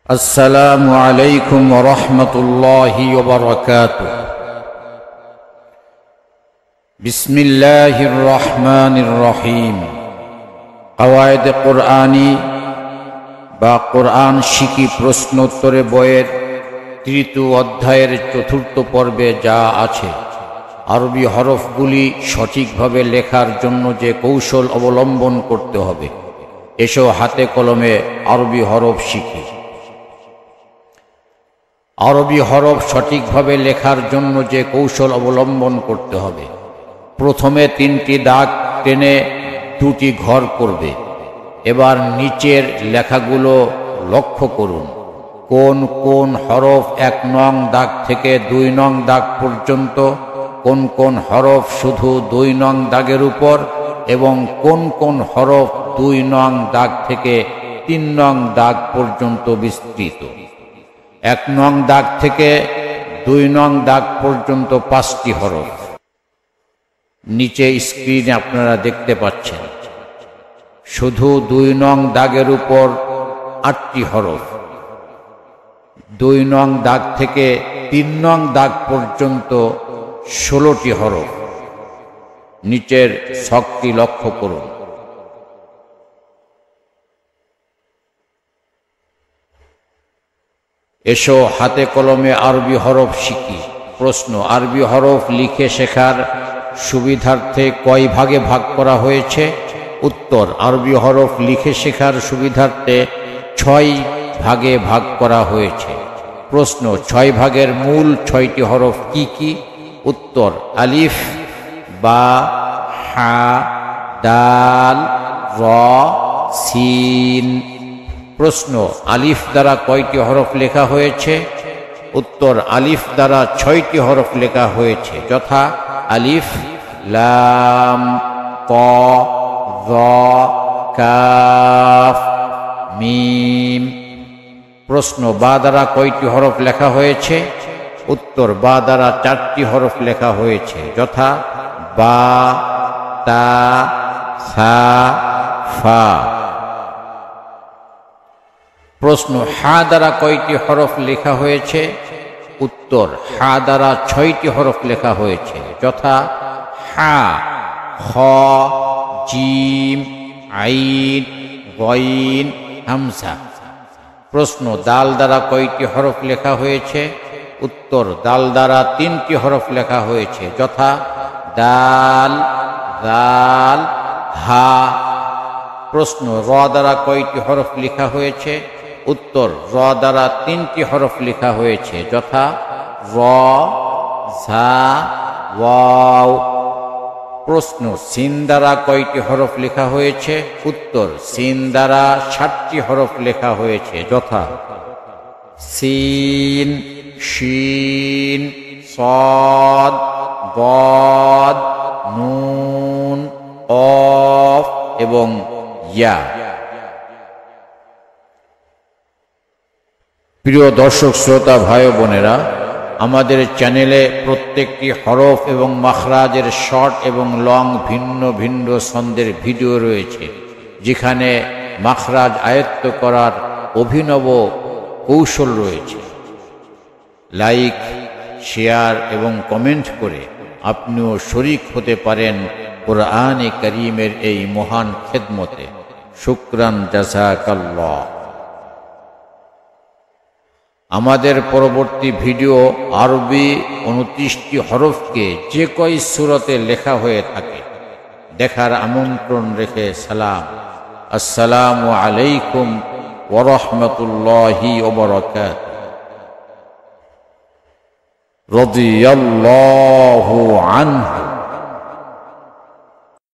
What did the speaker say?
আসসালামু আলাইকুম ওয়া রাহমাতুল্লাহি ওয়া বারাকাতুহু। বিসমিল্লাহির রহমানির রহিম। কওয়ায়েদ কুরআনী বা কোরআন শিখি প্রশ্নোত্তরে বইয়ের ৩য় অধ্যায়ের ৪র্থ পর্বে যা আছে, আরবি হরফগুলি সঠিকভাবে লেখার জন্য যে কৌশল অবলম্বন করতে হবে, এসো হাতে কলমে আরবি হরফ শিখি। আরবি হরফ সঠিকভাবে লেখার জন্য যে কৌশল অবলম্বন করতে হবে, প্রথমে ৩টি দাগ টেনে ২টি ঘর করবে। এবার নিচের লেখাগুলো লক্ষ্য করুন। কোন কোন হরফ ১ নং দাগ থেকে ২ নং দাগ পর্যন্ত, কোন কোন হরফ শুধু ২ নং দাগের উপর, এবং কোন কোন হরফ ২ নং দাগ থেকে ৩ নং দাগ পর্যন্ত বিস্তৃত। ১ নং দাগ থেকে ২ নং দাগ পর্যন্ত ৫টি হরফ নিচে স্ক্রিনে আপনারা দেখতে পাচ্ছেন। শুধু ২ নং দাগের উপর ৮টি হরফ, ২ নং দাগ থেকে ৩ নং দাগ পর্যন্ত ১৬টি হরফ। নিচের ছকটি লক্ষ্য করুন। এসো হাতে কলমে আরবি হরফ শিখি। প্রশ্ন: আরবি হরফ লিখে শেখার সুবিধার্থে কয় ভাগে ভাগ করা হয়েছে? উত্তর: আরবি হরফ লিখে শেখার সুবিধার্থে ৬ ভাগে ভাগ করা হয়েছে। প্রশ্ন: ৬ ভাগের মূল ৬টি হরফ কি কি? উত্তর: আলিফ, বা, হা, দাল, র, সিন। প্রশ্ন: আলিফ দ্বারা কয়টি হরফ লেখা হয়েছে? উত্তর: আলিফ দ্বারা ৬টি হরফ লেখা হয়েছে, যথা আলিফ, লাম, ত, য, কাফ, মিম। প্রশ্ন: বা দ্বারা কয়টি হরফ লেখা হয়েছে? উত্তর: বা দ্বারা ৪টি হরফ লেখা হয়েছে, যথা বা, তা, সা, ফা। প্রশ্ন: হা দ্বারা কয়টি হরফ লেখা হয়েছে? উত্তর: হা দ্বারা ৬টি হরফ লেখা হয়েছে, যথা হা, খ, জিম, আইন, গইন, হামজা। প্রশ্ন: দাল দ্বারা কয়টি হরফ লেখা হয়েছে? উত্তর: দাল দ্বারা ৩টি হরফ লেখা হয়েছে, যথা দাল, দাল, হা। প্রশ্ন: র দ্বারা কয়টি হরফ লেখা হয়েছে? উত্তর: র দ্বারা 3টি হরফ লেখা হয়েছে, যথা র, ঝা, ওয়াও। প্রশ্ন: সিন দ্বারা কয়টি হরফ লেখা হয়েছে? উত্তর: সিন দ্বারা 7টি হরফ লেখা হয়েছে, যথা সিন, শিন, সদ, বদ, নুন, কফ এবং ইয়া। প্রিয় দর্শক শ্রোতা ভাই বোনেরা, আমাদের চ্যানেলে প্রত্যেকটি হরফ এবং মাখরাজের শর্ট এবং লং ভিন্ন ভিন্ন ছন্দের ভিডিও রয়েছে, যেখানে মাখরাজ আয়ত্ত করার অভিনব কৌশল রয়েছে। লাইক, শেয়ার এবং কমেন্ট করে আপনিও শরীক হতে পারেন কোরআনে কারীমের এই মহান খেদমতে। শুকরান, জাযাকাল্লাহ। আমাদের পরবর্তী ভিডিও আরবি 29টি হরফকে যে কয় সূরাতে লেখা হয়ে থাকে দেখার আমন্ত্রণ রেখে সালাম। আসসালামু আলাইকুম ওয়া রাহমাতুল্লাহি ওয়া বারাকাতুহু। রাদিয়াল্লাহু আনহু।